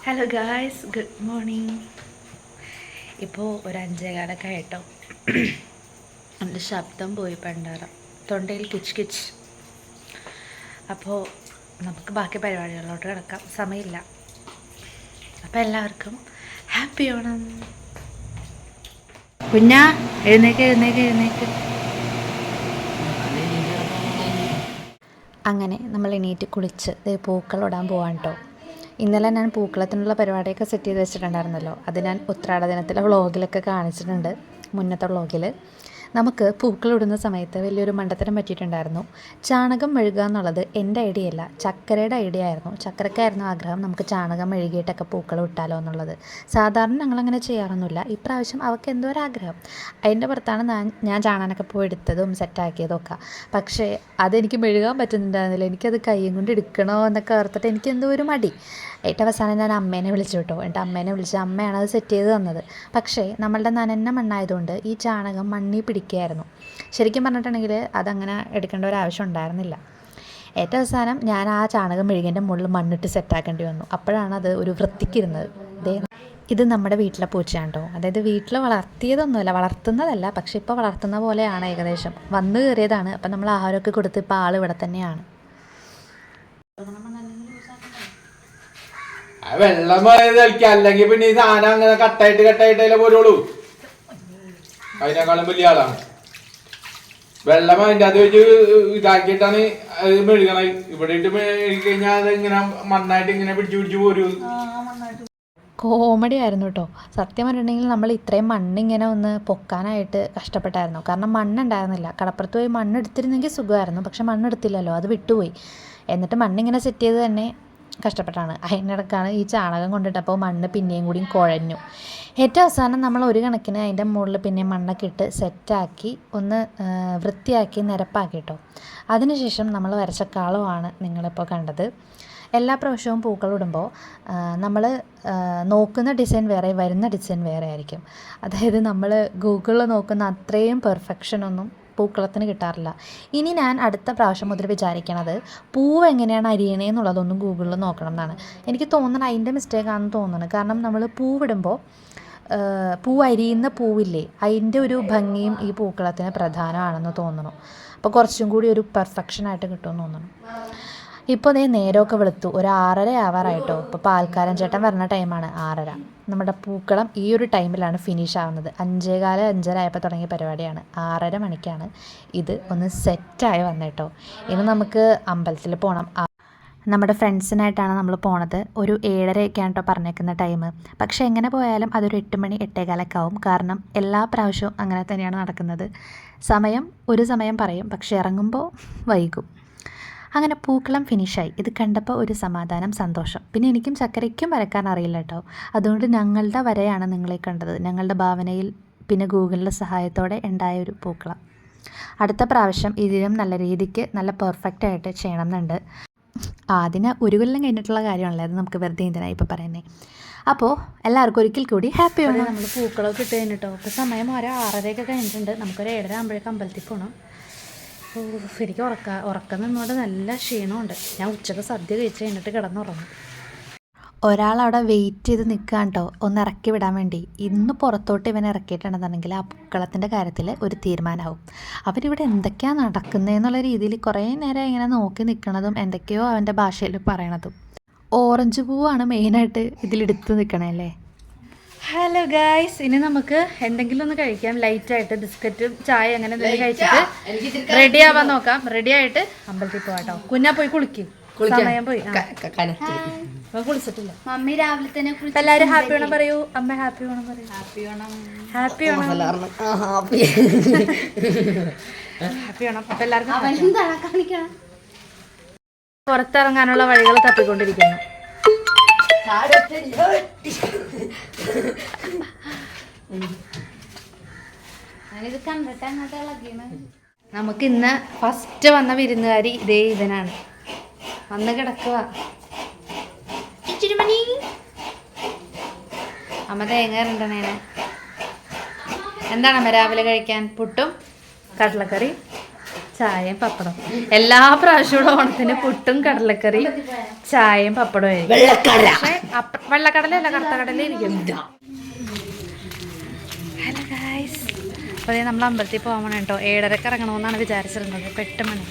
Hello guys, good morning. ഇപ്പോൾ ഒരു 5:15 ആയിട്ടോ. എൻ്റെ ശബ്ദം പോയി പണ്ടാറ, തൊണ്ടയിൽ കിച്ച് കിച്ച്. അപ്പോൾ നമുക്ക് ബാക്കി പരിപാടികളിലോട്ട് കിടക്കാം, സമയമില്ല. അപ്പോൾ എല്ലാവർക്കും ഹാപ്പി ഓണം. കുഞ്ഞാ എഴുന്നേക്ക് എഴുന്നേക്ക് എഴുന്നേക്ക്. അങ്ങനെ നമ്മൾ എണീറ്റ് കുളിച്ച് പൂക്കളിടാൻ പോവാൻ കേട്ടോ. ഇന്നലെ ഞാൻ പൂക്കളത്തിനുള്ള പരിപാടിയൊക്കെ സെറ്റ് ചെയ്ത് വെച്ചിട്ടുണ്ടായിരുന്നല്ലോ. അത് ഞാൻ ഉത്രാട ദിനത്തിലെ വ്ളോഗിലൊക്കെ കാണിച്ചിട്ടുണ്ട്, മുന്നത്തെ വ്ളോഗിൽ. നമുക്ക് പൂക്കളിടുന്ന സമയത്ത് വലിയൊരു മണ്ടത്തരം പറ്റിയിട്ടുണ്ടായിരുന്നു. ചാണകം മെഴുകുക എന്നുള്ളത് എൻ്റെ ഐഡിയ അല്ല, ചക്കരയുടെ ഐഡിയ ആയിരുന്നു. ചക്കരക്കായിരുന്നു ആഗ്രഹം നമുക്ക് ചാണകം മെഴുകിയിട്ടൊക്കെ പൂക്കൾ ഇട്ടാലോ എന്നുള്ളത്. സാധാരണ ഞങ്ങളങ്ങനെ ചെയ്യാറൊന്നുമില്ല. ഇപ്രാവശ്യം അവൾക്ക് എന്തോ ഒരാഗ്രഹം. അതിൻ്റെ പുറത്താണ് ഞാൻ ചാണാനൊക്കെ പോയി എടുത്തതും സെറ്റാക്കിയതും ഒക്കെ. പക്ഷേ അതെനിക്ക് മെഴുകാൻ പറ്റുന്നുണ്ടായിരുന്നില്ല. എനിക്കത് കൈയും കൊണ്ട് എടുക്കണോ എന്നൊക്കെ ഓർത്തിട്ട് എനിക്ക് എന്തോ ഒരു മടി. ഏറ്റവും അവസാനം ഞാൻ അമ്മേനെ വിളിച്ചു കേട്ടോ. എൻ്റെ അമ്മേനെ വിളിച്ച് അമ്മയാണ് അത് സെറ്റ് ചെയ്ത് തന്നത്. പക്ഷേ നമ്മളുടെ നനഞ്ഞ മണ്ണായതുകൊണ്ട് ഈ ചാണകം മണ്ണിൽ പിടിക്കുകയായിരുന്നു. ശരിക്കും പറഞ്ഞിട്ടുണ്ടെങ്കിൽ അതങ്ങനെ എടുക്കേണ്ട ഒരു ആവശ്യം ഉണ്ടായിരുന്നില്ല. ഏറ്റവും അവസാനം ഞാൻ ആ ചാണകം മെഴുകിൻ്റെ മുകളിൽ മണ്ണിട്ട് സെറ്റാക്കേണ്ടി വന്നു. അപ്പോഴാണ് അത് ഒരു വൃത്തിക്കിരുന്നത്. ഇത് നമ്മുടെ വീട്ടിലെ പൂച്ചയാണ് കേട്ടോ. അതായത് വീട്ടിൽ വളർത്തിയതൊന്നുമല്ല, വളർത്തുന്നതല്ല, പക്ഷെ ഇപ്പോൾ വളർത്തുന്ന പോലെയാണ് ഏകദേശം. വന്നു കയറിയതാണ്. അപ്പം നമ്മൾ ആഹാരമൊക്കെ കൊടുത്ത് ഇപ്പോൾ ആൾ ഇവിടെ തന്നെയാണ്. വെള്ളം കളിക്കാം, അല്ലെങ്കിൽ പിന്നെ ഈ സാധനം അങ്ങനെ കട്ടായിട്ടല്ലേ പോരുള്ളൂ. അതിനേക്കാളും വലിയ ആളാണ്. വെള്ളം അതിൻ്റെ അത് വെച്ച് ഇതാക്കിയിട്ടാണ് അത് മെഴുകണ. ഇവിടെ ഇട്ട് മെഴുകി കഴിഞ്ഞാൽ അത് ഇങ്ങനെ മണ്ണായിട്ട് ഇങ്ങനെ പിടിച്ചു പോരും. കോമഡി ആയിരുന്നു കേട്ടോ. സത്യം പറഞ്ഞിട്ടുണ്ടെങ്കിൽ നമ്മൾ ഇത്രയും മണ്ണിങ്ങനെ ഒന്ന് പൊക്കാനായിട്ട് കഷ്ടപ്പെട്ടായിരുന്നു. കാരണം മണ്ണുണ്ടായിരുന്നില്ല. കടപ്പുറത്ത് പോയി മണ്ണെടുത്തിരുന്നെങ്കിൽ സുഖമായിരുന്നു. പക്ഷെ മണ്ണെടുത്തില്ലല്ലോ, അത് വിട്ടുപോയി. എന്നിട്ട് മണ്ണിങ്ങനെ സെറ്റ് ചെയ്ത് തന്നെ കഷ്ടപ്പെട്ടാണ്. അതിനിടക്കാണ് ഈ ചാണകം കൊണ്ടിട്ടപ്പോൾ മണ്ണ് പിന്നെയും കൂടിയും കുഴഞ്ഞു. ഏറ്റവും അവസാനം നമ്മൾ ഒരു കണക്കിന് അതിൻ്റെ മുകളിൽ പിന്നെ മണ്ണൊക്കെ ഇട്ട് സെറ്റാക്കി ഒന്ന് വൃത്തിയാക്കി നിരപ്പാക്കി കേട്ടോ. അതിനുശേഷം നമ്മൾ വരച്ച കാളമാണ് നിങ്ങളിപ്പോൾ കണ്ടത്. എല്ലാ പ്രാവശ്യവും പൂക്കളിടുമ്പോൾ നമ്മൾ നോക്കുന്ന ഡിസൈൻ വേറെ, വരുന്ന ഡിസൈൻ വേറെ ആയിരിക്കും. അതായത് നമ്മൾ ഗൂഗിളിൽ നോക്കുന്ന അത്രയും പെർഫെക്ഷനൊന്നും പൂക്കളത്തിന് കിട്ടാറില്ല. ഇനി ഞാൻ അടുത്ത പ്രാവശ്യം മുതൽ വിചാരിക്കണത് പൂവ് എങ്ങനെയാണ് അരിയണേന്നുള്ളതൊന്നും ഗൂഗിളിൽ നോക്കണം എന്നാണ്. എനിക്ക് തോന്നുന്നത് അതിൻ്റെ മിസ്റ്റേക്കാണെന്ന് തോന്നുന്നത്. കാരണം നമ്മൾ പൂവിടുമ്പോൾ പൂ അരിയുന്ന പൂവില്ലേ, അതിൻ്റെ ഒരു ഭംഗിയും ഈ പൂക്കളത്തിന് പ്രധാനമാണെന്ന് തോന്നുന്നു. അപ്പോൾ കുറച്ചും കൂടി ഒരു പെർഫെക്ഷനായിട്ട് കിട്ടുമെന്ന് തോന്നുന്നു. ഇപ്പോൾ നേരമൊക്കെ വെളുത്തു, ഒരു 6:30 ആവാറായിട്ടോ. ഇപ്പോൾ പാൽക്കാരൻ ചേട്ടൻ വരുന്ന ടൈമാണ് 6:30. നമ്മുടെ പൂക്കളം ഈ ഒരു ടൈമിലാണ് ഫിനിഷ് ആവുന്നത്. 5:15 5:30 ആയപ്പോൾ തുടങ്ങിയ പരിപാടിയാണ്. 6:30 മണിക്കാണ് ഇത് ഒന്ന് സെറ്റായി വന്നേട്ടോ. ഇനി നമുക്ക് അമ്പലത്തിൽ പോകണം. നമ്മുടെ ഫ്രണ്ട്സിനായിട്ടാണ് നമ്മൾ പോണത്. ഒരു 7:30 കേട്ടോ പറഞ്ഞേക്കുന്ന ടൈം. പക്ഷേ എങ്ങനെ പോയാലും അതൊരു 8 മണി 8:15 ആവും. കാരണം എല്ലാ പ്രാവശ്യവും അങ്ങനെ തന്നെയാണ് നടക്കുന്നത്. ഒരു സമയം പറയും, പക്ഷേ ഇറങ്ങുമ്പോൾ വൈകും. അങ്ങനെ പൂക്കളം ഫിനിഷായി. ഇത് കണ്ടപ്പോൾ ഒരു സമാധാനം, സന്തോഷം. പിന്നെ എനിക്കും ചക്കരയ്ക്കും വരക്കാൻ അറിയില്ല കേട്ടോ. അതുകൊണ്ട് ഞങ്ങളുടെ വരയാണ് നിങ്ങളെ കണ്ടത്. ഞങ്ങളുടെ ഭാവനയിൽ പിന്നെ ഗൂഗിളിൻ്റെ സഹായത്തോടെ ഉണ്ടായ ഒരു പൂക്കളം. അടുത്ത പ്രാവശ്യം ഇതിലും നല്ല രീതിക്ക് നല്ല പെർഫെക്റ്റായിട്ട് ചെയ്യണം എന്നുണ്ട്. അതിന് ഒരു കൊല്ലം കഴിഞ്ഞിട്ടുള്ള കാര്യമാണല്ലോ, അത് നമുക്ക് വെറുതെ എന്തിനാണ് ഇപ്പോൾ പറയുന്നത്. അപ്പോൾ എല്ലാവർക്കും ഒരിക്കൽ കൂടി ഹാപ്പി ആണ്. നമ്മൾ പൂക്കളമൊക്കെ ഇട്ട് കഴിഞ്ഞിട്ടോ. ഇപ്പോൾ സമയം 6:30 കഴിഞ്ഞിട്ടുണ്ട്. നമുക്കൊരു 7:30 ആകുമ്പോഴേക്കും അമ്പലത്തിൽ പോകണം. എനിക്ക് ഉറക്കം നിന്നുകൊണ്ട് നല്ല ക്ഷീണമുണ്ട്. ഞാൻ ഉച്ചക്ക് സദ്യ കഴിച്ച് കഴിഞ്ഞിട്ട് കിടന്നുറങ്ങും. ഒരാളവിടെ വെയിറ്റ് ചെയ്ത് നിൽക്കുകയാണ് കേട്ടോ, ഒന്ന് ഇറക്കി വിടാൻ വേണ്ടി. ഇന്ന് പുറത്തോട്ട് ഇവൻ ഇറക്കിയിട്ടുണ്ടെന്നുണ്ടെങ്കിൽ ആ പൂക്കളത്തിൻ്റെ കാര്യത്തിൽ ഒരു തീരുമാനമാവും. അവരിവിടെ എന്തൊക്കെയാണ് നടക്കുന്നതെന്നുള്ള രീതിയിൽ കുറേ നേരം ഇങ്ങനെ നോക്കി നിൽക്കണതും എന്തൊക്കെയോ അവൻ്റെ ഭാഷയിൽ പറയണതും. ഓറഞ്ച് പൂവാണ് മെയിനായിട്ട് ഇതിലെടുത്ത് നിൽക്കണല്ലേ. ഹലോ ഗായ്സ്, ഇനി നമുക്ക് എന്തെങ്കിലും ഒന്ന് കഴിക്കാം. ലൈറ്റായിട്ട് ബിസ്ക്കറ്റും ചായ അങ്ങനെ എന്തെങ്കിലും കഴിച്ചിട്ട് റെഡി ആവാൻ നോക്കാം. റെഡി ആയിട്ട് അമ്പലത്തിൽ പോവാട്ടോ. കുഞ്ഞാ പോയി കുളിക്കും, സമയം പോയി. കുളിച്ചിട്ടില്ല. മമ്മി രാവിലെ തന്നെ. എല്ലാവരും ഹാപ്പി ഓണം പറയൂ. അമ്മ ഹാപ്പി ഓണം പറയൂ. Happy Onam, happy Onam, happy Onam. അപ്പൊ എല്ലാവർക്കും പുറത്തിറങ്ങാനുള്ള വഴികൾ തപ്പിക്കൊണ്ടിരിക്കുന്നു. നമുക്ക് ഇന്ന് ഫസ്റ്റ് വന്ന വിരുന്നുകാരി ഇതേ ഇവനാണ്. വന്ന് കിടക്കുക. അമ്മ തേങ്ങ ഇരണ്ടണേനെ. എന്താണ് അമ്മ രാവിലെ കഴിക്കാൻ? പുട്ടും കടലക്കറി, ചായയും പപ്പടം. എല്ലാ പ്രാവശ്യവും ഓണത്തിന് പുട്ടും കടലക്കറി ചായയും പപ്പടവും ആയിരിക്കും. പക്ഷെ വെള്ളക്കടലല്ല കറുത്ത കടലയിരിക്കും. ഹലോ ഗായ്സ്, അപ്പോൾ നമ്മൾ അമ്പലത്തിൽ പോകാൻ വേണം കേട്ടോ. 7:30 ഇറങ്ങണമെന്നാണ് വിചാരിച്ചിരുന്നത്. 8 മണി.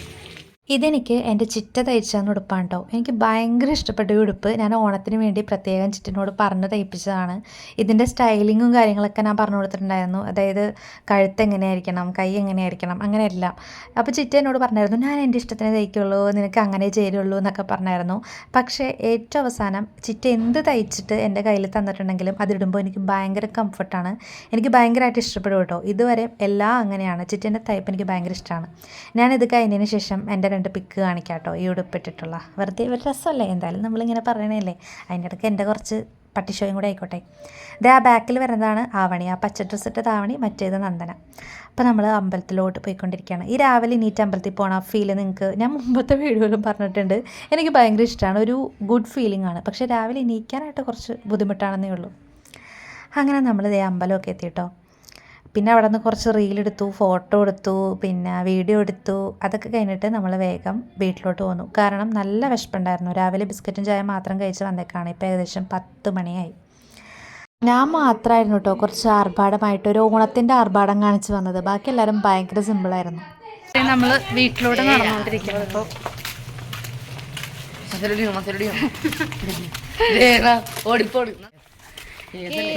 ഇതെനിക്ക് എൻ്റെ ചിറ്റ തയ്ച്ചതെന്ന് ഉടുപ്പാണ് കേട്ടോ. എനിക്ക് ഭയങ്കര ഇഷ്ടപ്പെട്ട ഈ ഉടുപ്പ്. ഞാൻ ഓണത്തിന് വേണ്ടി പ്രത്യേകം ചിറ്റനോട് പറഞ്ഞ് തയ്പ്പിച്ചതാണ്. ഇതിൻ്റെ സ്റ്റൈലിങ്ങും കാര്യങ്ങളൊക്കെ ഞാൻ പറഞ്ഞു കൊടുത്തിട്ടുണ്ടായിരുന്നു. അതായത് കഴുത്ത് എങ്ങനെയായിരിക്കണം, കൈ എങ്ങനെയായിരിക്കണം, അങ്ങനെയെല്ലാം. അപ്പോൾ ചിറ്റ എന്നോട് പറഞ്ഞായിരുന്നു, ഞാൻ എൻ്റെ ഇഷ്ടത്തിന് തയ്ക്കുള്ളൂ, നിനക്ക് അങ്ങനെ ചേരുള്ളൂ എന്നൊക്കെ പറഞ്ഞായിരുന്നു. പക്ഷേ ഏറ്റവും അവസാനം ചിറ്റ എന്ത് തയ്ച്ചിട്ട് എൻ്റെ കയ്യിൽ തന്നിട്ടുണ്ടെങ്കിലും അതിടുമ്പോൾ എനിക്ക് ഭയങ്കര കംഫർട്ടാണ്. എനിക്ക് ഭയങ്കരമായിട്ട് ഇഷ്ടപ്പെടും കേട്ടോ. ഇതുവരെ എല്ലാം അങ്ങനെയാണ്. ചിറ്റേൻ്റെ തയ്പ്പ് എനിക്ക് ഭയങ്കര ഇഷ്ടമാണ്. ഞാനിത് കഴിഞ്ഞതിന് ശേഷം എൻ്റെ 2 പിക്ക് കാണിക്കാം കേട്ടോ. ഈ ഉടുപ്പിട്ടിട്ടുള്ള വെറുതെ ഒരു രസമല്ലേ, എന്തായാലും നമ്മളിങ്ങനെ പറയണല്ലേ. അതിൻ്റെ ഇടയ്ക്ക് എൻ്റെ കുറച്ച് പട്ടിഷോയും കൂടെ ആയിക്കോട്ടെ. ഇത് ആ ബാക്കിൽ വരുന്നതാണ് ആവണി, ആ പച്ച ഡ്രസ്സ് ഇട്ട ആവണി, മറ്റേത് നന്ദന. അപ്പോൾ നമ്മൾ അമ്പലത്തിലോട്ട് പോയിക്കൊണ്ടിരിക്കുകയാണ്. ഈ രാവിലെ എണീറ്റ് അമ്പലത്തിൽ പോകണ ആ ഫീല് നിങ്ങൾക്ക് ഞാൻ മുമ്പത്തെ വീഡിയോയിലും പറഞ്ഞിട്ടുണ്ട്. എനിക്ക് ഭയങ്കര ഇഷ്ടമാണ്, ഒരു ഗുഡ് ഫീലിംഗ് ആണ്. പക്ഷേ രാവിലെ എണീക്കാനായിട്ട് കുറച്ച് ബുദ്ധിമുട്ടാണെന്നേ ഉള്ളൂ. അങ്ങനെ നമ്മൾ ഇതേ അമ്പലമൊക്കെ എത്തിയിട്ടോ. പിന്നെ അവിടെ നിന്ന് കുറച്ച് റീലെടുത്തു, ഫോട്ടോ എടുത്തു, പിന്നെ വീഡിയോ എടുത്തു. അതൊക്കെ കഴിഞ്ഞിട്ട് നമ്മൾ വേഗം വീട്ടിലോട്ട് പോന്നു. കാരണം നല്ല വിശപ്പുണ്ടായിരുന്നു. രാവിലെ ബിസ്ക്കറ്റും ചായ മാത്രം കഴിച്ച് വന്നേക്കാണ്. ഇപ്പോൾ ഏകദേശം 10 മണിയായി. ഞാൻ മാത്രമായിരുന്നു കേട്ടോ കുറച്ച് ആർഭാടമായിട്ട് ഒരു ഓണത്തിൻ്റെ ആർഭാടം കാണിച്ച് വന്നത്. ബാക്കി എല്ലാവരും ഭയങ്കര സിമ്പിളായിരുന്നു. നമ്മൾ വീട്ടിലോട്ട് നടന്നുകൊണ്ടിരിക്കുന്നത് ഇപ്പോൾ.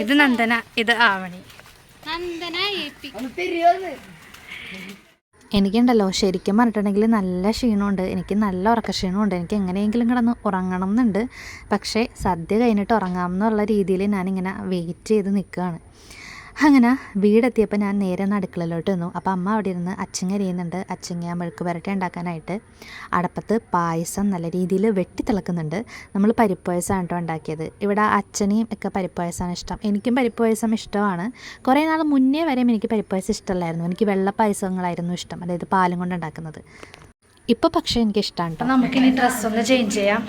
ഇത് നന്ദന, ഇത് ആവണി. എനിക്കുണ്ടല്ലോ ശരിക്കും പറഞ്ഞിട്ടുണ്ടെങ്കിൽ നല്ല ക്ഷീണമുണ്ട്. എനിക്ക് നല്ല ഉറക്കക്ഷീണമുണ്ട്. എനിക്ക് എങ്ങനെയെങ്കിലും കിടന്ന് ഉറങ്ങണം എന്നുണ്ട്. പക്ഷേ സദ്യ കഴിഞ്ഞിട്ട് ഉറങ്ങാമെന്നുള്ള രീതിയിൽ ഞാനിങ്ങനെ വെയിറ്റ് ചെയ്ത് നിൽക്കുകയാണ്. അങ്ങനെ വീടെത്തിയപ്പോൾ ഞാൻ നേരെ ഒന്ന് അടുക്കളയിലോട്ട് വന്നു. അപ്പോൾ അമ്മ അവിടെ ഇരുന്ന് അച്ചിങ്ങ അരിയുന്നുണ്ട്. അച്ചിങ്ങ മെഴുക്ക് പുരട്ടി ഉണ്ടാക്കാനായിട്ട് അടപ്പത്ത് പായസം നല്ല രീതിയിൽ വെട്ടിത്തിളക്കുന്നുണ്ട്. നമ്മൾ പരിപ്പ് പായസമാണ് കേട്ടോ ഉണ്ടാക്കിയത്. ഇവിടെ അച്ഛനെയും ഒക്കെ പരിപ്പ് പായസമാണ് ഇഷ്ടം. എനിക്കും പരിപ്പ് പായസം ഇഷ്ടമാണ്. കുറേ നാൾ മുന്നേ വരെയും എനിക്ക് പരിപ്പ് പായസം ഇഷ്ടമല്ലായിരുന്നു. എനിക്ക് വെള്ള പായസങ്ങളായിരുന്നു ഇഷ്ടം, അതായത് പാലും കൊണ്ട് ഉണ്ടാക്കുന്നത്. ഇപ്പോൾ പക്ഷേ എനിക്ക് ഇഷ്ടമാണ് കേട്ടോ. നമുക്കിനി ഡ്രസ്സൊന്ന് ചേഞ്ച് ചെയ്യാം.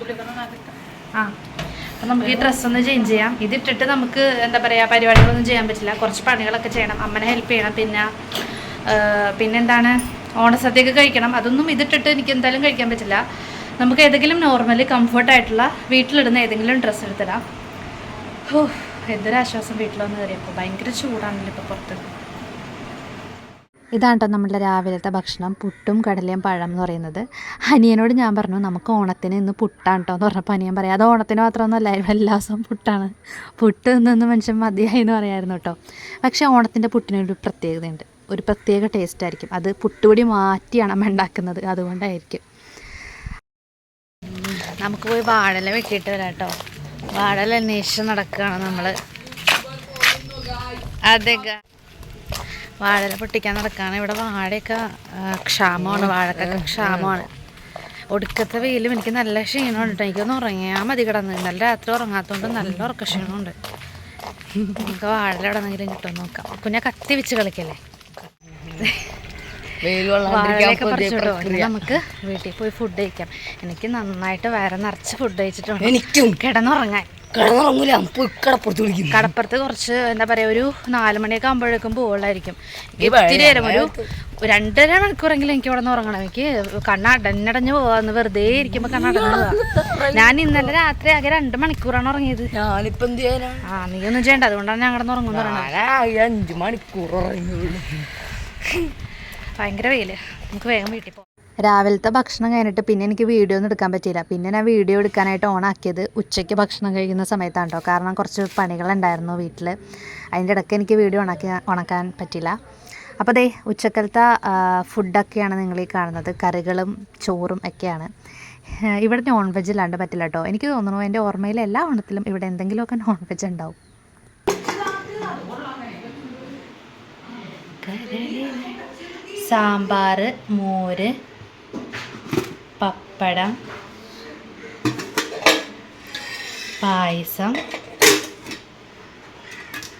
അപ്പം നമുക്ക് ഈ ഡ്രസ്സൊന്ന് ചേഞ്ച് ചെയ്യാം. ഇതിട്ടിട്ട് നമുക്ക് എന്താ പറയുക, പരിപാടികളൊന്നും ചെയ്യാൻ പറ്റില്ല. കുറച്ച് പണികളൊക്കെ ചെയ്യണം, അമ്മനെ ഹെൽപ്പ് ചെയ്യണം. പിന്നെന്താണ്, ഓണസദ്യയൊക്കെ കഴിക്കണം. അതൊന്നും ഇതിട്ടിട്ട് എനിക്ക് എന്തായാലും കഴിക്കാൻ പറ്റില്ല. നമുക്ക് ഏതെങ്കിലും നോർമലി കംഫർട്ടായിട്ടുള്ള വീട്ടിലിടുന്ന ഏതെങ്കിലും ഡ്രസ്സ് എടുത്തിടാം. എന്തൊരാശ്വാസം വീട്ടിൽ വന്ന് കയറിയപ്പോൾ. ഭയങ്കര ചൂടാണല്ലോ ഇപ്പോൾ പുറത്ത്. ഇതാണ് കേട്ടോ നമ്മളുടെ രാവിലത്തെ ഭക്ഷണം, പുട്ടും കടലയും പഴം എന്ന് പറയുന്നത്. അനിയനോട് ഞാൻ പറഞ്ഞു നമുക്ക് ഓണത്തിന് ഇന്ന് പുട്ടാണ് കേട്ടോ എന്ന് പറഞ്ഞപ്പോൾ അനിയൻ പറയാം, അത് ഓണത്തിന് മാത്രമൊന്നുമല്ല, എല്ലാ ദിവസവും പുട്ടാണ്, പുട്ട് നിന്ന് മനുഷ്യൻ മതിയായി എന്ന് പറയായിരുന്നു കേട്ടോ. പക്ഷേ ഓണത്തിൻ്റെ പുട്ടിനൊരു പ്രത്യേകതയുണ്ട്, ഒരു പ്രത്യേക ടേസ്റ്റ് ആയിരിക്കും. അത് പുട്ടുപൊടി മാറ്റിയാണ് അമ്മ ഉണ്ടാക്കുന്നത്, അതുകൊണ്ടായിരിക്കും. നമുക്ക് പോയി വാഴല വെട്ടിയിട്ട് വരാം കേട്ടോ. വാഴല അന്വേഷിച്ച് നടക്കുകയാണ് നമ്മൾ. അതെ, വാഴല പൊട്ടിക്കാൻ നടക്കുകയാണ്. ഇവിടെ വാഴയൊക്കെ ക്ഷാമമാണ്, വാഴക്കൊക്കെ ക്ഷാമമാണ്. ഒടുക്കത്തെ വെയിലും എനിക്ക് നല്ല ക്ഷീണമുണ്ട് കേട്ടോ. എനിക്കൊന്ന് ഉറങ്ങിയാൽ മതി കിടന്ന്. നല്ല രാത്രി ഉറങ്ങാത്തതുകൊണ്ട് നല്ല ഉറക്ക ക്ഷീണമുണ്ട്. നമുക്ക് വാഴല എവിടെന്നെങ്കിലും കിട്ടുമെന്ന് നോക്കാം. കുഞ്ഞാ കത്തി വെച്ച് കളിക്കല്ലേ. വാഴയൊക്കെ പറിച്ചിട്ടോ. നമുക്ക് വീട്ടിൽ പോയി ഫുഡ് കഴിക്കാം. എനിക്ക് നന്നായിട്ട് വയറ് നിറച്ച് ഫുഡ് കഴിച്ചിട്ടുണ്ട്. എനിക്കും കിടന്നുറങ്ങാൻ. കടപ്പുറത്ത് കുറച്ച് എന്താ പറയുക, ഒരു 4 മണിയൊക്കെ ആകുമ്പോഴേക്കും പോകുള്ളായിരിക്കും. ഇത്തിരി നേരം ഒരു 2.5 മണിക്കൂറെങ്കിലും എനിക്ക് ഇവിടെ നിന്ന് ഉറങ്ങണം. എനിക്ക് കണ്ണടഞ്ഞടഞ്ഞ് പോവാന്ന്, വെറുതെ ഇരിക്കുമ്പോൾ കണ്ണടഞ്ഞു പോവാ. ഞാൻ ഇന്നലെ രാത്രി ആകെ 2 മണിക്കൂറാണ് ഉറങ്ങിയത്. നീ ഒന്നും ചെയ്യണ്ട, അതുകൊണ്ടാണ് ഞാൻ കിടന്ന് ഉറങ്ങുന്നു പറയുന്നത്. 5 മണിക്കൂർ ഉറങ്ങുള്ളൂ. ഭയങ്കര വെയില്. നമുക്ക് വേഗം വീട്ടിൽ പോകാം. രാവിലത്തെ ഭക്ഷണം കഴിഞ്ഞിട്ട് പിന്നെ എനിക്ക് വീഡിയോ ഒന്നും എടുക്കാൻ പറ്റിയില്ല. പിന്നെ ഞാൻ വീഡിയോ എടുക്കാനായിട്ട് ഓണാക്കിയത് ഉച്ചയ്ക്ക് ഭക്ഷണം കഴിക്കുന്ന സമയത്താണ് കേട്ടോ. കാരണം കുറച്ച് പണികളുണ്ടായിരുന്നു വീട്ടിൽ. അതിൻ്റെ ഇടയ്ക്ക് എനിക്ക് വീഡിയോ ഉണക്കാൻ പറ്റില്ല. അപ്പോൾ ദേ ഉച്ചക്കലത്തെ ഫുഡൊക്കെയാണ് നിങ്ങൾ ഈ കാണുന്നത്. കറികളും ചോറും ഒക്കെയാണ്. ഇവിടെ നോൺ വെജ് ഇല്ലാണ്ട് പറ്റില്ല കേട്ടോ. എനിക്ക് തോന്നുന്നു എൻ്റെ ഓർമ്മയിൽ എല്ലാ ഓണത്തിലും ഇവിടെ എന്തെങ്കിലുമൊക്കെ നോൺ വെജ് ഉണ്ടാവും. സാമ്പാർ, മോര്, പപ്പടം, പായസം,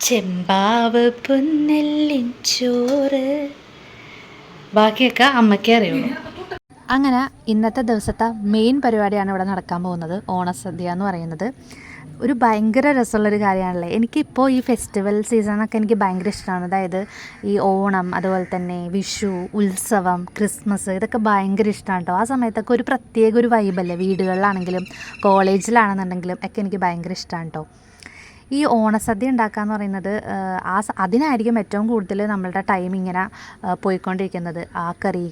ചെമ്പാവ് പുന്നെല്ലിൻ ചോറ്, ബാക്കിയൊക്കെ അമ്മയ്ക്കേ അറിയുള്ളൂ. അങ്ങനെ ഇന്നത്തെ ദിവസത്തെ മെയിൻ പരിപാടിയാണ് ഇവിടെ നടക്കാൻ പോകുന്നത്, ഓണസദ്യ എന്ന് പറയുന്നത്. ഒരു ഭയങ്കര രസമുള്ളൊരു കാര്യമാണല്ലേ. എനിക്കിപ്പോൾ ഈ ഫെസ്റ്റിവൽ സീസണൊക്കെ എനിക്ക് ഭയങ്കര ഇഷ്ടമാണ്. അതായത് ഈ ഓണം, അതുപോലെ തന്നെ വിഷു, ഉത്സവം, ക്രിസ്മസ്, ഇതൊക്കെ ഭയങ്കര ഇഷ്ടമാണ് കേട്ടോ. ആ സമയത്തൊക്കെ ഒരു പ്രത്യേക ഒരു വൈബല്ലേ, വീടുകളിലാണെങ്കിലും കോളേജിലാണെന്നുണ്ടെങ്കിലും ഒക്കെ എനിക്ക് ഭയങ്കര ഇഷ്ടമാണ് കേട്ടോ. ഈ ഓണസദ്യ ഉണ്ടാക്കുക എന്ന് പറയുന്നത് അതിനായിരിക്കും ഏറ്റവും കൂടുതൽ നമ്മളുടെ ടൈം ഇങ്ങനെ പോയിക്കൊണ്ടിരിക്കുന്നത്. ആ കറി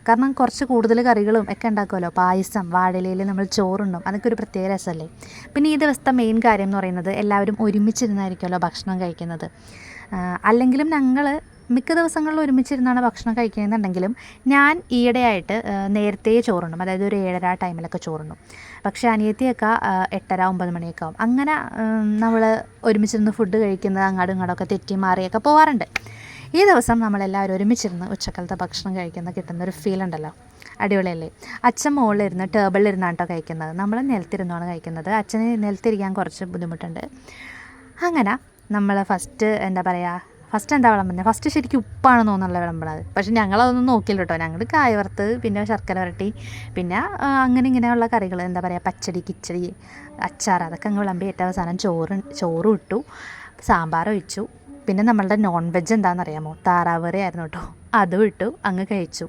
കാരണം കുറച്ച് കൂടുതൽ കറികളും ഒക്കെ ഉണ്ടാക്കുമല്ലോ. പായസം, വാഴയിലയിൽ നമ്മൾ ചോറുണ്ണും, അതൊക്കെ ഒരു പ്രത്യേക രസമല്ലേ. പിന്നെ ഈ ദിവസത്തെ മെയിൻ കാര്യം എന്ന് പറയുന്നത് എല്ലാവരും ഒരുമിച്ചിരുന്നായിരിക്കുമല്ലോ ഭക്ഷണം കഴിക്കുന്നത്. അല്ലെങ്കിലും ഞങ്ങൾ മിക്ക ദിവസങ്ങളിലും ഒരുമിച്ചിരുന്നാണ് ഭക്ഷണം കഴിക്കുന്നുണ്ടെങ്കിലും ഞാൻ ഈയിടെയായിട്ട് നേരത്തെ ചോറുണ്ണും. അതായത് ഒരു 7:30 ടൈമിലൊക്കെ ചോറുണ്ണും. പക്ഷേ അനിയത്തിയൊക്കെ 8:30, 9 മണിയൊക്കെ ആവും. അങ്ങനെ നമ്മൾ ഒരുമിച്ചിരുന്ന് ഫുഡ് കഴിക്കുന്നത് അങ്ങോട്ടും ഇങ്ങോട്ടൊക്കെ തെറ്റി മാറിയൊക്കെ പോകാറുണ്ട്. ഈ ദിവസം നമ്മളെല്ലാവരും ഒരുമിച്ചിരുന്ന് ഉച്ചക്കാലത്തെ ഭക്ഷണം കഴിക്കുന്ന കിട്ടുന്നൊരു ഫീൽ ഉണ്ടല്ലോ, അടിപൊളിയല്ലേ. അച്ഛൻ മുകളിലിരുന്ന് ടേബിളിലിരുന്നാണ് കേട്ടോ കഴിക്കുന്നത്. നമ്മൾ നിലത്തിരുന്നാണ് കഴിക്കുന്നത്. അച്ഛന് നിലത്തിരിക്കാൻ കുറച്ച് ബുദ്ധിമുട്ടുണ്ട്. അങ്ങനെ നമ്മൾ ഫസ്റ്റ് എന്താ വിളമ്പുന്നത്, ഫസ്റ്റ് ശരിക്കും ഉപ്പാണെന്ന് തോന്നുന്നുള്ള വിളമ്പണത്. പക്ഷെ ഞങ്ങളതൊന്നും നോക്കില്ല കേട്ടോ. ഞങ്ങൾ കായ വറുത്ത്, പിന്നെ ശർക്കര വരട്ടി, പിന്നെ അങ്ങനെ ഇങ്ങനെയുള്ള കറികൾ, പച്ചടി, കിച്ചടി, അച്ചാർ, അതൊക്കെ അങ്ങ് വിളമ്പി ഏറ്റവും അവസാനം ചോറും ഇട്ടു, സാമ്പാർ ഒഴിച്ചു. പിന്നെ നമ്മളുടെ നോൺ വെജ് എന്താണെന്നറിയാമോ, താറാവ് കറി ആയിരുന്നു കേട്ടോ. അതും ഇട്ടു അങ്ങ് കഴിച്ചു.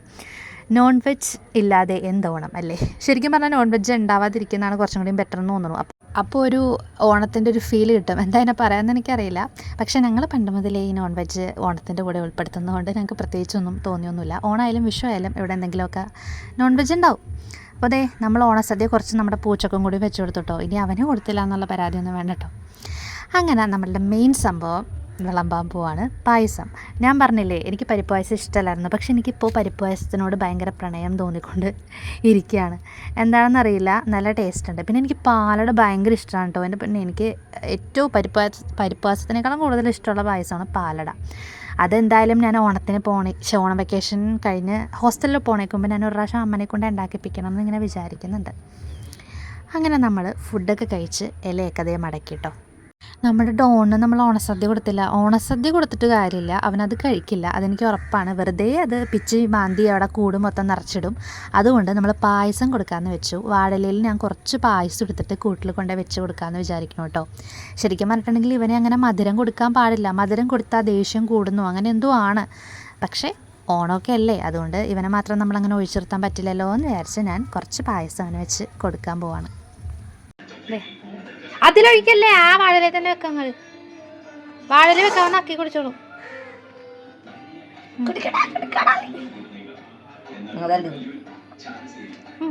നോൺ വെജ് ഇല്ലാതെ എന്തോണം അല്ലേ. ശരിക്കും പറഞ്ഞാൽ നോൺ വെജ് ഉണ്ടാവാതിരിക്കുന്നതാണ് കുറച്ചും കൂടി ബെറ്റർ എന്ന് തോന്നുന്നു. അപ്പോൾ ഒരു ഓണത്തിൻ്റെ ഒരു ഫീൽ കിട്ടും. എന്താ അതിനെ പറയാമെന്ന് എനിക്കറിയില്ല. പക്ഷേ ഞങ്ങൾ പണ്ട് മുതലേ ഈ നോൺ വെജ് ഓണത്തിൻ്റെ കൂടെ ഉൾപ്പെടുത്തുന്നതുകൊണ്ട് ഞങ്ങൾക്ക് പ്രത്യേകിച്ചൊന്നും തോന്നിയൊന്നുമില്ല. ഓണമായാലും വിഷു ആയാലും ഇവിടെ എന്തെങ്കിലുമൊക്കെ നോൺ വെജ് ഉണ്ടാവും. അപ്പോൾ അതെ, നമ്മൾ ഓണസദ്യ കുറച്ച് നമ്മുടെ പൂച്ചക്കും കൂടി വെച്ച് കൊടുത്തിട്ടോ. ഇനി അവനെ കൊടുത്തില്ല എന്നുള്ള പരാതിയൊന്നും വേണ്ട കേട്ടോ. അങ്ങനെ നമ്മളുടെ മെയിൻ സംഭവം വിളമ്പാൻ പോവാണ്, പായസം. ഞാൻ പറഞ്ഞില്ലേ എനിക്ക് പരിപ്പ് പായസം ഇഷ്ടമല്ലായിരുന്നു. പക്ഷെ എനിക്കിപ്പോൾ പരിപ്പ് പായസത്തിനോട് ഭയങ്കര പ്രണയം തോന്നിക്കൊണ്ട് ഇരിക്കുകയാണ്. എന്താണെന്നറിയില്ല, നല്ല ടേസ്റ്റ് ഉണ്ട്. പിന്നെ എനിക്ക് പാലട ഭയങ്കര ഇഷ്ടമാണ് കേട്ടോ. പിന്നെ എനിക്ക് ഏറ്റവും പരിപ്പ് പായസത്തിനേക്കാളും കൂടുതൽ ഇഷ്ടമുള്ള പായസമാണ് പാലട. അതെന്തായാലും ഞാൻ ഓണം വെക്കേഷൻ കഴിഞ്ഞ് ഹോസ്റ്റലിൽ പോണേക്കുമ്പോൾ ഞാൻ ഒരു പ്രാവശ്യം അമ്മനെ കൊണ്ട് ഉണ്ടാക്കിപ്പിക്കണം എന്നിങ്ങനെ വിചാരിക്കുന്നുണ്ട്. അങ്ങനെ നമ്മൾ ഫുഡൊക്കെ കഴിച്ച് ഇലയൊക്കെ അതേ മടക്കിട്ടോ. നമ്മുടെ ഡോണിന് നമ്മൾ ഓണസദ്യ കൊടുത്തില്ല. ഓണസദ്യ കൊടുത്തിട്ട് കാര്യമില്ല, അവനത് കഴിക്കില്ല, അതെനിക്ക് ഉറപ്പാണ്. വെറുതെ അത് പിച്ച് മാന്തി അവിടെ കൂട് മൊത്തം നിറച്ചിടും. അതുകൊണ്ട് നമ്മൾ പായസം കൊടുക്കാമെന്ന് വെച്ചു. വാഴയിലയിൽ ഞാൻ കുറച്ച് പായസം എടുത്തിട്ട് കൂട്ടിൽ കൊണ്ട് വെച്ച് കൊടുക്കാമെന്ന് വിചാരിക്കണം കേട്ടോ. ശരിക്കും പറഞ്ഞിട്ടുണ്ടെങ്കിൽ ഇവനെ അങ്ങനെ മധുരം കൊടുക്കാൻ പാടില്ല. മധുരം കൊടുത്താൽ ദേഷ്യം കൂടുന്നു, അങ്ങനെ എന്തോ ആണ്. പക്ഷേ ഓണമൊക്കെ അല്ലേ, അതുകൊണ്ട് ഇവനെ മാത്രം നമ്മളങ്ങനെ ഒഴിച്ചിർത്താൻ പറ്റില്ലല്ലോ എന്ന് വിചാരിച്ച് ഞാൻ കുറച്ച് പായസം അവന് വെച്ച് കൊടുക്കാൻ പോവാണ്. അതിലൊഴിക്കല്ലേ, ആ വാഴയില തന്നെ വെക്കാം. വാഴയില വെക്കാമെന്ന് ആക്കി കുടിച്ചോളൂ.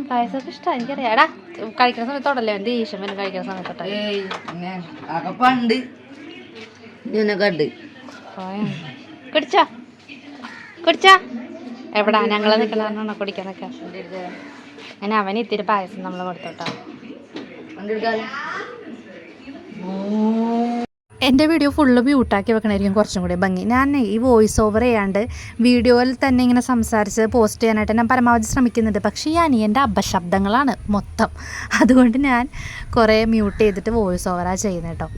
പായസമൊക്കെ ഇഷ്ടമാണ്, എനിക്കറിയാം. എടാ കഴിക്കുന്ന സമയത്തോടല്ലേ എൻ്റെ ഈശം കഴിക്കുന്ന സമയത്തോട്ടെ കുടിച്ചാ എവിടാ ഞങ്ങൾ നിൽക്കണ കുടിക്കാനൊക്കെ. അങ്ങനെ അവന് ഇത്തിരി പായസം നമ്മൾ കൊടുത്തോട്ടോ. എൻ്റെ വീഡിയോ ഫുള്ള് മ്യൂട്ടാക്കി വെക്കണമായിരിക്കും കുറച്ചും കൂടി ഭംഗി. ഞാൻ ഈ വോയിസ് ഓവർ ചെയ്യാണ്ട് വീഡിയോയിൽ തന്നെ ഇങ്ങനെ സംസാരിച്ച് പോസ്റ്റ് ചെയ്യാനായിട്ട് ഞാൻ പരമാവധി ശ്രമിക്കുന്നുണ്ട്. പക്ഷേ ഈ അനിയൻ്റെ അപശബ്ദങ്ങളാണ് മൊത്തം. അതുകൊണ്ട് ഞാൻ കുറേ മ്യൂട്ട് ചെയ്തിട്ട് വോയിസ് ഓവറാണ് ചെയ്യുന്നത് കേട്ടോ.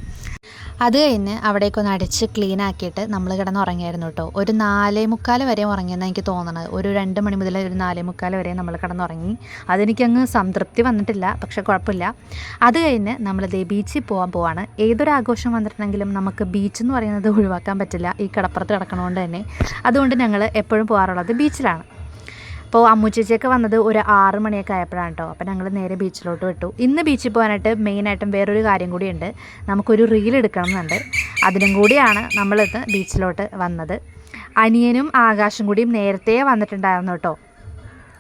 അത് കഴിഞ്ഞ് അവിടേക്കൊന്ന് അടിച്ച് ക്ലീൻ ആക്കിയിട്ട് നമ്മൾ കിടന്നുറങ്ങിയായിരുന്നു കേട്ടോ. ഒരു 4:45 വരെ ഉറങ്ങിയെന്ന് എനിക്ക് തോന്നുന്നത്. ഒരു 2 മണി മുതൽ ഒരു 4:45 വരെ നമ്മൾ കിടന്നുറങ്ങി. അതെനിക്കങ്ങ് സംതൃപ്തി വന്നിട്ടില്ല, പക്ഷെ കുഴപ്പമില്ല. അത് കഴിഞ്ഞ് നമ്മളിതേ ബീച്ചിൽ പോവാണ്. ഏതൊരു ആഘോഷം വന്നിട്ടുണ്ടെങ്കിലും നമുക്ക് ബീച്ച് എന്ന് പറയുന്നത് ഒഴിവാക്കാൻ പറ്റില്ല, ഈ കടപ്പുറത്ത് കിടക്കണതുകൊണ്ട് തന്നെ. അതുകൊണ്ട് ഞങ്ങൾ എപ്പോഴും പോകാറുള്ളത് ബീച്ചിലാണ്. അപ്പോൾ അമ്മുച്ചേച്ചിയൊക്കെ വന്നത് ഒരു 6 മണിയൊക്കെ ആയപ്പോഴാണ് കേട്ടോ. അപ്പോൾ ഞങ്ങൾ നേരെ ബീച്ചിലോട്ട് വിട്ടു. ഇന്ന് ബീച്ചിൽ പോകാനായിട്ട് മെയിനായിട്ടും വേറൊരു കാര്യം കൂടിയുണ്ട്. നമുക്കൊരു റീൽ എടുക്കണം എന്നുണ്ട്. അതിനും കൂടിയാണ് നമ്മളിന്ന് ബീച്ചിലോട്ട് വന്നത്. അനിയനും ആകാശും കൂടിയും നേരത്തെ വന്നിട്ടുണ്ടായിരുന്നു കേട്ടോ.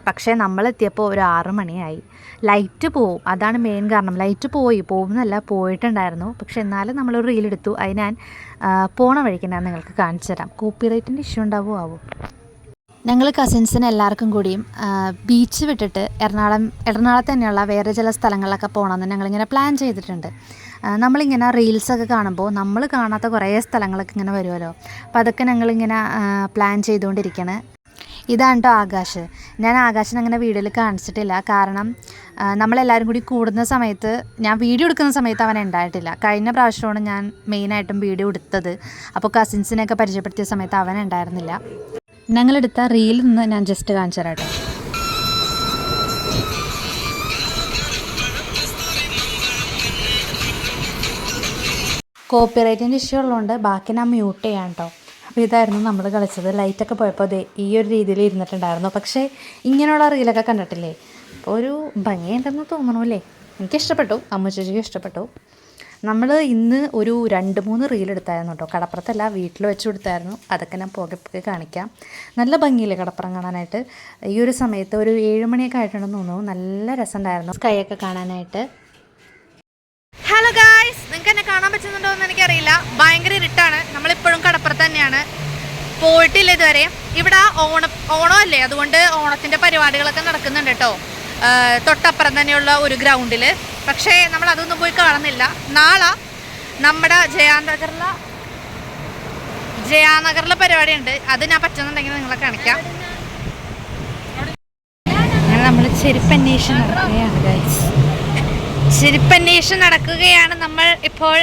പക്ഷേ നമ്മളെത്തിയപ്പോൾ ഒരു 6 മണിയായി. ലൈറ്റ് പോവും, അതാണ് മെയിൻ കാരണം. ലൈറ്റ് പോകുന്നല്ല പോയിട്ടുണ്ടായിരുന്നു. പക്ഷെ എന്നാലും നമ്മളൊരു റീലെടുത്തു. അത് ഞാൻ പോണ വഴിക്ക് ഞാൻ നിങ്ങൾക്ക് കാണിച്ചു തരാം. കോപ്പിറൈറ്റിൻ്റെ ഇഷ്യൂ ഉണ്ടാവുമോ? ഞങ്ങൾ കസിൻസിന് എല്ലാവർക്കും കൂടിയും ബീച്ച് വിട്ടിട്ട് എറണാകുളത്ത് തന്നെയുള്ള വേറെ ചില സ്ഥലങ്ങളിലൊക്കെ പോകണമെന്ന് ഞങ്ങളിങ്ങനെ പ്ലാൻ ചെയ്തിട്ടുണ്ട്. നമ്മളിങ്ങനെ റീൽസൊക്കെ കാണുമ്പോൾ നമ്മൾ കാണാത്ത കുറേ സ്ഥലങ്ങളൊക്കെ ഇങ്ങനെ വരുമല്ലോ. അപ്പോൾ അതൊക്കെ ഞങ്ങളിങ്ങനെ പ്ലാൻ ചെയ്തുകൊണ്ടിരിക്കുകയാണ്. ഇതാണ് കേട്ടോ ആകാശ്. ഞാൻ ആകാശിനെ അങ്ങനെ വീഡിയോയിൽ കാണിച്ചിട്ടില്ല. കാരണം നമ്മളെല്ലാവരും കൂടി കൂടുന്ന സമയത്ത്, ഞാൻ വീഡിയോ എടുക്കുന്ന സമയത്ത് അവൻ ഉണ്ടായിട്ടില്ല. കഴിഞ്ഞ പ്രാവശ്യമാണ് ഞാൻ മെയിനായിട്ടും വീഡിയോ എടുത്തത്. അപ്പോൾ കസിൻസിനെയൊക്കെ പരിചയപ്പെടുത്തിയ സമയത്ത് അവൻ ഉണ്ടായിരുന്നില്ല. ഞങ്ങളെടുത്ത റീലിൽ നിന്ന് ഞാൻ ജസ്റ്റ് കാണിച്ചു തരാം കേട്ടോ. കോപ്പിറൈറ്റിൻ്റെ ഇഷ്യൂ ഉള്ളതുകൊണ്ട് ബാക്കി ഞാൻ മ്യൂട്ട് ചെയ്യാം കേട്ടോ. അപ്പോൾ ഇതായിരുന്നു നമ്മൾ കളിച്ചത്. ലൈറ്റൊക്കെ പോയപ്പോൾ അത് ഈ ഒരു രീതിയിൽ ഇരുന്നിട്ടുണ്ടായിരുന്നു. പക്ഷേ ഇങ്ങനെയുള്ള റീലൊക്കെ കണ്ടിട്ടില്ലേ, അപ്പോൾ ഒരു ഭംഗിയുണ്ടെന്ന് തോന്നണമല്ലേ. എനിക്കിഷ്ടപ്പെട്ടു, അമ്മച്ചേച്ചിക്ക് ഇഷ്ടപ്പെട്ടു. നമ്മൾ ഇന്ന് ഒരു 2-3 റീൽ എടുത്തായിരുന്നു കേട്ടോ. കടപ്പുറത്തല്ല, വീട്ടിൽ വെച്ച് കൊടുത്തായിരുന്നു. അതൊക്കെ ഞാൻ പോകെ കാണിക്കാം. നല്ല ഭംഗിയില്ലേ കടപ്പുറം കാണാനായിട്ട്. ഈ ഒരു സമയത്ത് ഒരു 7 മണിയൊക്കെ ആയിട്ടുണ്ടെന്ന് തോന്നുന്നു. നല്ല രസമുണ്ടായിരുന്നു സ്കൈയൊക്കെ കാണാനായിട്ട്. ഹലോ ഗായ്സ്, നിങ്ങൾക്ക് എന്നെ കാണാൻ പറ്റുന്നുണ്ടോ എന്ന് എനിക്കറിയില്ല. ഭയങ്കര ഇരുട്ടാണ്. നമ്മളിപ്പോഴും കടപ്പുറത്ത് തന്നെയാണ്, പോയിട്ടില്ല ഇതുവരെ. ഇവിടെ ഓണമല്ലേ, അതുകൊണ്ട് ഓണത്തിൻ്റെ പരിപാടികളൊക്കെ നടക്കുന്നുണ്ട് കേട്ടോ, തൊട്ടപ്പുറം തന്നെയുള്ള ഒരു ഗ്രൗണ്ടിൽ. പക്ഷേ നമ്മൾ അതൊന്നും പോയി കാണുന്നില്ല. നാളെ നമ്മുടെ ജയാനഗറിലെ പരിപാടിയുണ്ട്. അത് ഞാൻ പറ്റുന്നുണ്ടെങ്കിൽ നിങ്ങളെ കാണിക്കാം. അങ്ങനെ നമ്മൾ ചെരുപ്പന്വേഷണം നടക്കുകയാണ് ഗൈസ്. ചെരുപ്പന്വേഷണം നടക്കുകയാണ് നമ്മൾ ഇപ്പോൾ.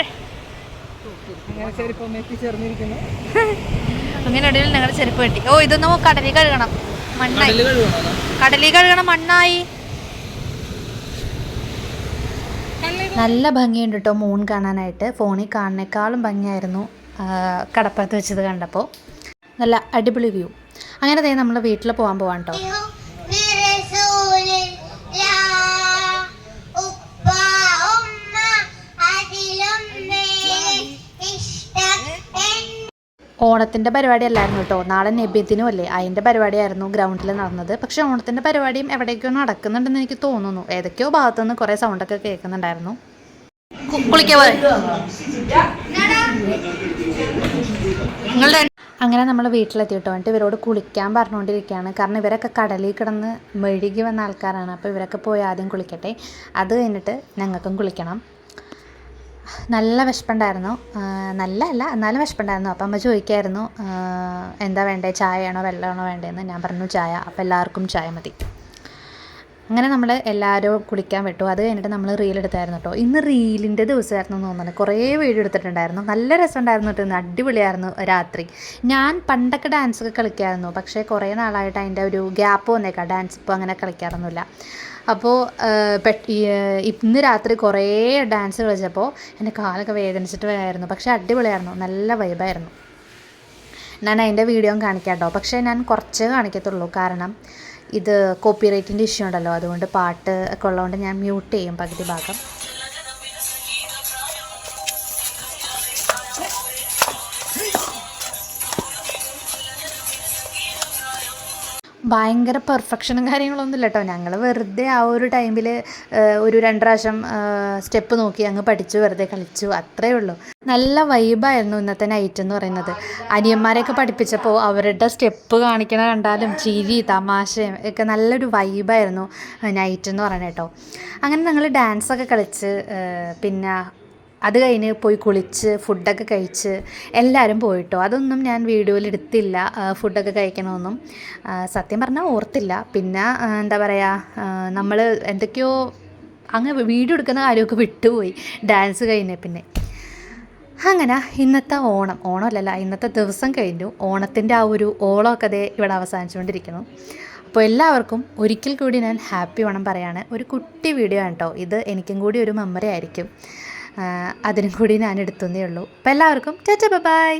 അങ്ങനെ ഒടുവിൽ ഞങ്ങളുടെ ചെരുപ്പ് കിട്ടി. ഓ, ഇതൊന്നും കടലിൽ കഴുകണം, മണ്ണായി. കടലിൽ കഴുകണം, മണ്ണായി. നല്ല ഭംഗിയുണ്ട് കേട്ടോ മൂൺ കാണാനായിട്ട്. ഫോണിൽ കാണുന്നേക്കാളും ഭംഗിയായിരുന്നു കടപ്പുറത്ത് വെച്ചത് കണ്ടപ്പോൾ. നല്ല അടിപൊളി വ്യൂ. അങ്ങനെ നമ്മൾ വീട്ടിൽ പോകാൻ പോവാം കേട്ടോ. ഓണത്തിൻ്റെ പരിപാടി അല്ലായിരുന്നു കേട്ടോ, നാളെ നബിദിനും അല്ലേ, അതിൻ്റെ പരിപാടിയായിരുന്നു ഗ്രൗണ്ടിൽ നടന്നത്. പക്ഷേ ഓണത്തിൻ്റെ പരിപാടിയും എവിടേക്കോ നടക്കുന്നുണ്ടെന്ന് എനിക്ക് തോന്നുന്നു. ഏതൊക്കെയോ ഭാഗത്തുനിന്ന് കുറേ സൗണ്ടൊക്കെ കേൾക്കുന്നുണ്ടായിരുന്നു. അങ്ങനെ നമ്മൾ വീട്ടിലെത്തി കേട്ടോ. എന്നിട്ട് ഇവരോട് കുളിക്കാൻ പറഞ്ഞുകൊണ്ടിരിക്കുകയാണ്. കാരണം ഇവരൊക്കെ കടലിൽ കിടന്ന് മെഴുകി വന്ന ആൾക്കാരാണ്. അപ്പോൾ ഇവരൊക്കെ പോയി ആദ്യം കുളിക്കട്ടെ, അത് കഴിഞ്ഞിട്ട് ഞങ്ങൾക്കും കുളിക്കണം. നല്ല വിശപ്പുണ്ടായിരുന്നു. നല്ലതല്ല, എന്നാലും വിശപ്പുണ്ടായിരുന്നു. അപ്പം അമ്മ ചോദിക്കായിരുന്നു എന്താ വേണ്ടേ, ചായയാണോ വെള്ളമാണോ വേണ്ടതെന്ന്. ഞാൻ പറഞ്ഞു ചായ. അപ്പോൾ എല്ലാവർക്കും ചായ മതി. അങ്ങനെ നമ്മൾ എല്ലാവരും കുളിക്കാൻ വിട്ടു. അത് കഴിഞ്ഞിട്ട് നമ്മൾ റീൽ എടുത്തായിരുന്നു കേട്ടോ. ഇന്ന് റീലിൻ്റെ ദിവസമായിരുന്നു എന്ന് തോന്നുന്നു. കുറേ വീഡിയോ എടുത്തിട്ടുണ്ടായിരുന്നു. നല്ല രസമുണ്ടായിരുന്നു കേട്ടോ. ഇന്ന് അടിപൊളിയായിരുന്നു രാത്രി. ഞാൻ പണ്ടൊക്കെ ഡാൻസൊക്കെ കളിക്കായിരുന്നു, പക്ഷേ കുറേ നാളായിട്ട് അതിൻ്റെ ഒരു ഗ്യാപ്പ് വന്നേക്കാം. ഡാൻസ് ഇപ്പോൾ അങ്ങനെ കളിക്കാറൊന്നുമില്ല. അപ്പോൾ ഇന്ന് രാത്രി കുറേ ഡാൻസ് കളിച്ചപ്പോൾ എൻ്റെ കാലൊക്കെ വേദനിച്ചിട്ട് വരായിരുന്നു. പക്ഷേ അടിപൊളിയായിരുന്നു, നല്ല വൈബായിരുന്നു. ഞാൻ അതിൻ്റെ വീഡിയോ കാണിക്കാം കേട്ടോ. പക്ഷേ ഞാൻ കുറച്ച് കാണിക്കത്തുള്ളൂ, കാരണം ഇത് കോപ്പിറൈറ്റിൻ്റെ ഇഷ്യൂ ഉണ്ടല്ലോ, അതുകൊണ്ട് പാട്ട് ഒക്കെ ഉള്ളതുകൊണ്ട് ഞാൻ മ്യൂട്ട് ചെയ്യും പകുതി ഭാഗം. ഭയങ്കര പെർഫെക്ഷനും കാര്യങ്ങളൊന്നും ഇല്ല കേട്ടോ. ഞങ്ങൾ വെറുതെ ആ ഒരു ടൈമിൽ ഒരു 2 പ്രാവശ്യം സ്റ്റെപ്പ് നോക്കി അങ്ങ് പഠിച്ചു, വെറുതെ കളിച്ചു, അത്രയേ ഉള്ളൂ. നല്ല വൈബായിരുന്നു ഇന്നത്തെ നൈറ്റ് എന്ന് പറയുന്നത്. അനിയന്മാരെയൊക്കെ പഠിപ്പിച്ചപ്പോൾ അവരുടെ സ്റ്റെപ്പ് കാണിക്കണ കണ്ടാലും ചിരി തമാശയും ഒക്കെ നല്ലൊരു വൈബായിരുന്നു നൈറ്റ് എന്ന് പറയുന്നത് കേട്ടോ. അങ്ങനെ ഞങ്ങൾ ഡാൻസൊക്കെ കളിച്ച് പിന്നെ അത് കഴിഞ്ഞ് പോയി കുളിച്ച് ഫുഡൊക്കെ കഴിച്ച് എല്ലാവരും പോയിട്ടോ. അതൊന്നും ഞാൻ വീഡിയോയിൽ എടുത്തില്ല, ഫുഡൊക്കെ കഴിക്കണമെന്നും. സത്യം പറഞ്ഞാൽ ഓർത്തില്ല. പിന്നെ എന്താ പറയുക, നമ്മൾ എന്തൊക്കെയോ അങ്ങ് വീഡിയോ എടുക്കുന്ന കാര്യമൊക്കെ വിട്ടുപോയി ഡാൻസ് കഴിഞ്ഞ പിന്നെ. അങ്ങനെ ഇന്നത്തെ ഓണമല്ലല്ല, ഇന്നത്തെ ദിവസം കഴിഞ്ഞു. ഓണത്തിൻ്റെ ആ ഒരു ഓളമൊക്കെ അതേ ഇവിടെ അവസാനിച്ചുകൊണ്ടിരിക്കുന്നു. അപ്പോൾ എല്ലാവർക്കും ഒരിക്കൽ കൂടി ഞാൻ ഹാപ്പി ഓണം പറയാണ്. ഒരു കുട്ടി വീഡിയോ ആണ് കേട്ടോ ഇത്. എനിക്കും കൂടി ഒരു മെമ്മറി ആയിരിക്കും. അതിനും കൂടി ഞാൻ എടുത്തതേ ഉള്ളൂ. അപ്പോൾ എല്ലാവർക്കും ടാറ്റാ ബൈ.